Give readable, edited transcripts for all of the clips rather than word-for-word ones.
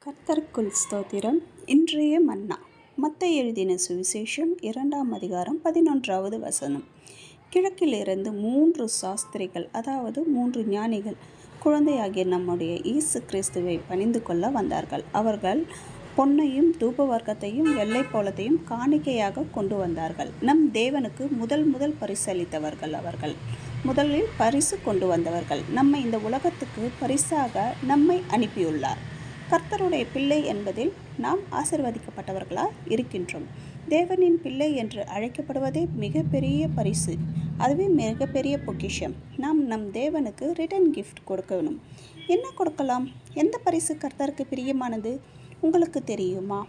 கர்த்தருக்குள் ஸ்தோத்திரம். இன்றைய மன்னா. மத்தேயு எழுதின சுவிசேஷம் 2ஆம் அதிகாரம் 11வது வசனம். கிழக்கிலிருந்து 3 சாஸ்திரிகள், அதாவது 3 ஞானிகள், குழந்தையாகிய நம்முடைய இயேசு கிறிஸ்துவை பணிந்து கொள்ள வந்தார்கள். அவர்கள் பொன்னையும் தூபவர்க்கத்தையும் வெள்ளைப்போளத்தையும் காணிக்கையாக கொண்டு வந்தார்கள். நம் தேவனுக்கு முதல் பரிசளித்தவர்கள் அவர்கள். முதலில் பரிசு கொண்டு வந்தவர்கள். நம்மை இந்த உலகத்துக்கு பரிசாக நம்மை அனுப்பியுள்ளார். கர்த்தருடைய பிள்ளை என்பதில் நாம் ஆசீர்வதிக்கப்பட்டவர்களாக இருக்கின்றோம். தேவனின் பிள்ளை என்று அழைக்கப்படுவதே மிகப்பெரிய பரிசு. அதுவே மிகப்பெரிய பொக்கிஷம். நாம் நம் தேவனுக்கு ரிட்டர்ன் கிஃப்ட் கொடுக்கணும். என்ன கொடுக்கலாம்? எந்த பரிசு கர்த்தருக்கு பிரியமானது உங்களுக்கு தெரியுமா?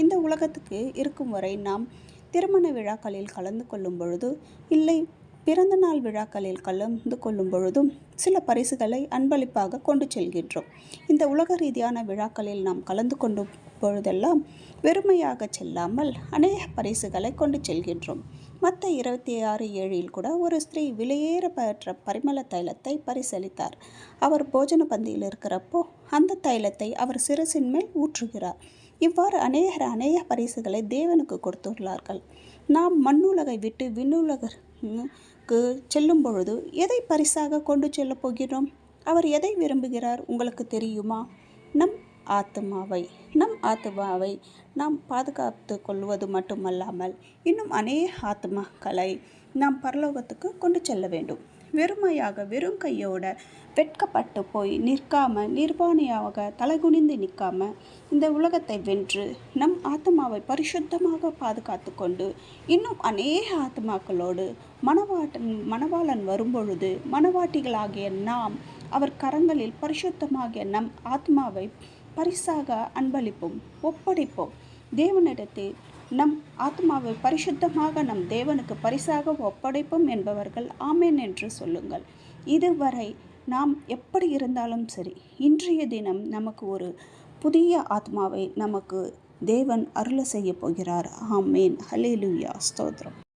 இந்த உலகத்துக்கு இருக்கும் வரை நாம் திருமண விழாக்களில் கலந்து கொள்ளும் பொழுது, இல்லை பிறந்தநாள் விழாக்களில் கலந்து கொள்ளும் பொழுதும் சில பரிசுகளை அன்பளிப்பாக கொண்டு செல்கின்றோம். இந்த உலக ரீதியான விழாக்களில் நாம் கலந்து கொண்டும் பொழுதெல்லாம் வெறுமையாக செல்லாமல் அநேக பரிசுகளை கொண்டு செல்கின்றோம். மத்தேயு 26:7 கூட ஒரு ஸ்திரீ விலையேற பெற்ற பரிமள தைலத்தை பரிசளித்தார். அவர் போஜன பந்தியில் இருக்கிறப்போ அந்த தைலத்தை அவர் சிரசின் மேல் ஊற்றுகிறார். இவ்வாறு அநேக பரிசுகளை தேவனுக்கு கொடுத்துள்ளார்கள். நாம் மண்ணுலகை விட்டு விண்ணுலகுக்கு செல்லும் பொழுது எதை பரிசாக கொண்டு செல்ல போகிறோம்? அவர் எதை விரும்புகிறார் உங்களுக்கு தெரியுமா? நம் ஆத்துமாவை நாம் பாதுகாத்து கொள்வது மட்டுமல்லாமல் இன்னும் அநேக ஆத்மாக்களை நாம் பரலோகத்துக்கு கொண்டு செல்ல வேண்டும். வெறும் கையோட வெட்கப்பட்டு போய் நிற்காம, நிர்வாணியாக தலைகுனிந்து நிற்காம, இந்த உலகத்தை வென்று நம் ஆத்மாவை பரிசுத்தமாக பாதுகாத்து கொண்டு இன்னும் அநேக ஆத்மாக்களோடு மணவாளன் வரும்பொழுது மணவாட்டிகளாகிய நாம் அவர் கரங்களில் பரிசுத்தமாகிய நம் ஆத்மாவை பரிசாக அன்பளிப்போம், ஒப்படைப்போம். தேவனிடத்தில் நம் ஆத்மாவை பரிசுத்தமாக நம் தேவனுக்கு பரிசாக ஒப்படைப்போம் என்பவர்கள் ஆமேன் என்று சொல்லுங்கள். இதுவரை நாம் எப்படி இருந்தாலும் சரி, இன்றைய தினம் நமக்கு ஒரு புதிய ஆத்மாவை நமக்கு தேவன் அருள செய்ய போகிறார். ஆமேன். ஹல்லேலூயா. ஸ்தோத்திரம்.